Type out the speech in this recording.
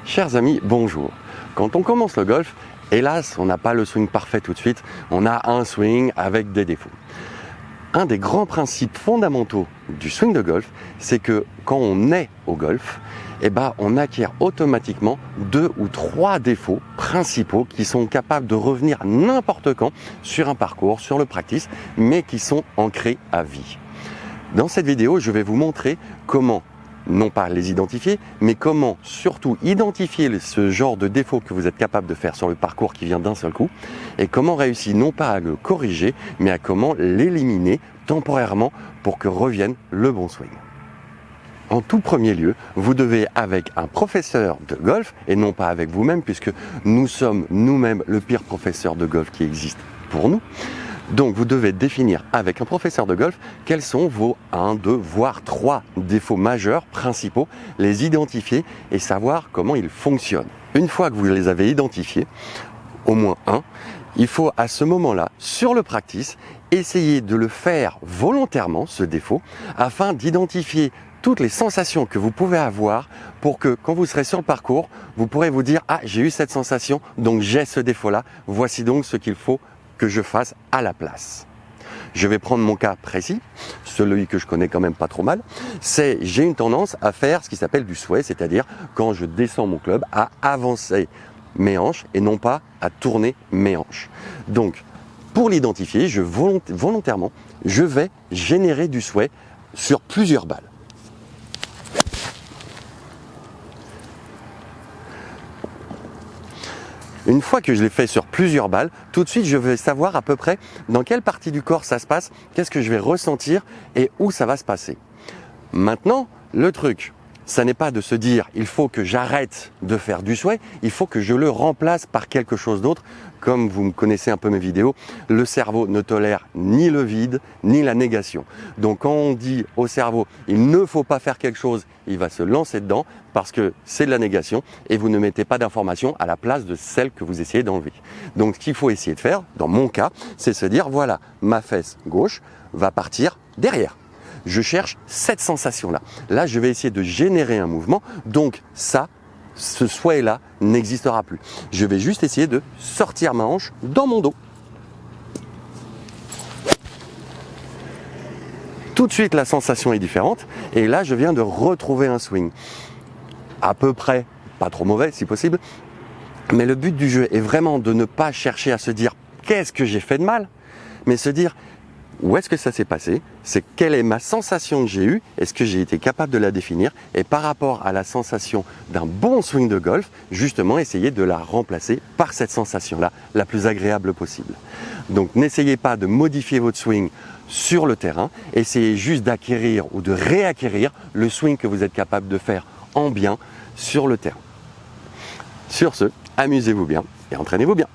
Chers amis, bonjour. Quand on commence le golf, hélas, on n'a pas le swing parfait tout de suite, on a un swing avec des défauts. Un des grands principes fondamentaux du swing de golf, c'est que quand on est au golf, on acquiert automatiquement 2 ou 3 défauts principaux qui sont capables de revenir n'importe quand sur un parcours, sur le practice, mais qui sont ancrés à vie. Dans cette vidéo, je vais vous montrer comment non pas les identifier, mais comment surtout identifier ce genre de défaut que vous êtes capable de faire sur le parcours qui vient d'un seul coup, et comment réussir non pas à le corriger, mais à comment l'éliminer temporairement pour que revienne le bon swing. En tout premier lieu, vous devez, avec un professeur de golf, et non pas avec vous-même, puisque nous sommes nous-mêmes le pire professeur de golf qui existe pour nous. Donc vous devez définir avec un professeur de golf quels sont vos 1, 2, voire 3 défauts majeurs, principaux, les identifier et savoir comment ils fonctionnent. Une fois que vous les avez identifiés, au moins un, il faut à ce moment-là, sur le practice, essayer de le faire volontairement, ce défaut, afin d'identifier toutes les sensations que vous pouvez avoir pour que quand vous serez sur le parcours, vous pourrez vous dire « Ah, j'ai eu cette sensation, donc j'ai ce défaut-là, voici donc ce qu'il faut que je fasse à la place. » Je vais prendre mon cas précis, celui que je connais quand même pas trop mal, c'est j'ai une tendance à faire ce qui s'appelle du sway, c'est-à-dire quand je descends mon club, à avancer mes hanches et non pas à tourner mes hanches. Donc, pour l'identifier, volontairement, je vais générer du sway sur plusieurs balles. Une fois que je l'ai fait sur plusieurs balles, tout de suite je vais savoir à peu près dans quelle partie du corps ça se passe, qu'est-ce que je vais ressentir et où ça va se passer. Maintenant, le truc, ça n'est pas de se dire il faut que j'arrête de faire du sway, il faut que je le remplace par quelque chose d'autre. Comme vous me connaissez un peu mes vidéos, le cerveau ne tolère ni le vide ni la négation. Donc quand on dit au cerveau il ne faut pas faire quelque chose, il va se lancer dedans parce que c'est de la négation et vous ne mettez pas d'informations à la place de celle que vous essayez d'enlever. Donc ce qu'il faut essayer de faire, dans mon cas, c'est se dire voilà, ma fesse gauche va partir derrière. Je cherche cette sensation-là. Là, je vais essayer de générer un mouvement, donc ce sway-là n'existera plus. Je vais juste essayer de sortir ma hanche dans mon dos. Tout de suite, la sensation est différente. Et là, je viens de retrouver un swing. À peu près, pas trop mauvais si possible. Mais le but du jeu est vraiment de ne pas chercher à se dire « qu'est-ce que j'ai fait de mal ?» mais se dire « où est-ce que ça s'est passé ? C'est quelle est ma sensation que j'ai eue ? Est-ce que j'ai été capable de la définir ? Et par rapport à la sensation d'un bon swing de golf, justement essayer de la remplacer par cette sensation-là, la plus agréable possible. Donc n'essayez pas de modifier votre swing sur le terrain, essayez juste d'acquérir ou de réacquérir le swing que vous êtes capable de faire en bien sur le terrain. Sur ce, amusez-vous bien et entraînez-vous bien.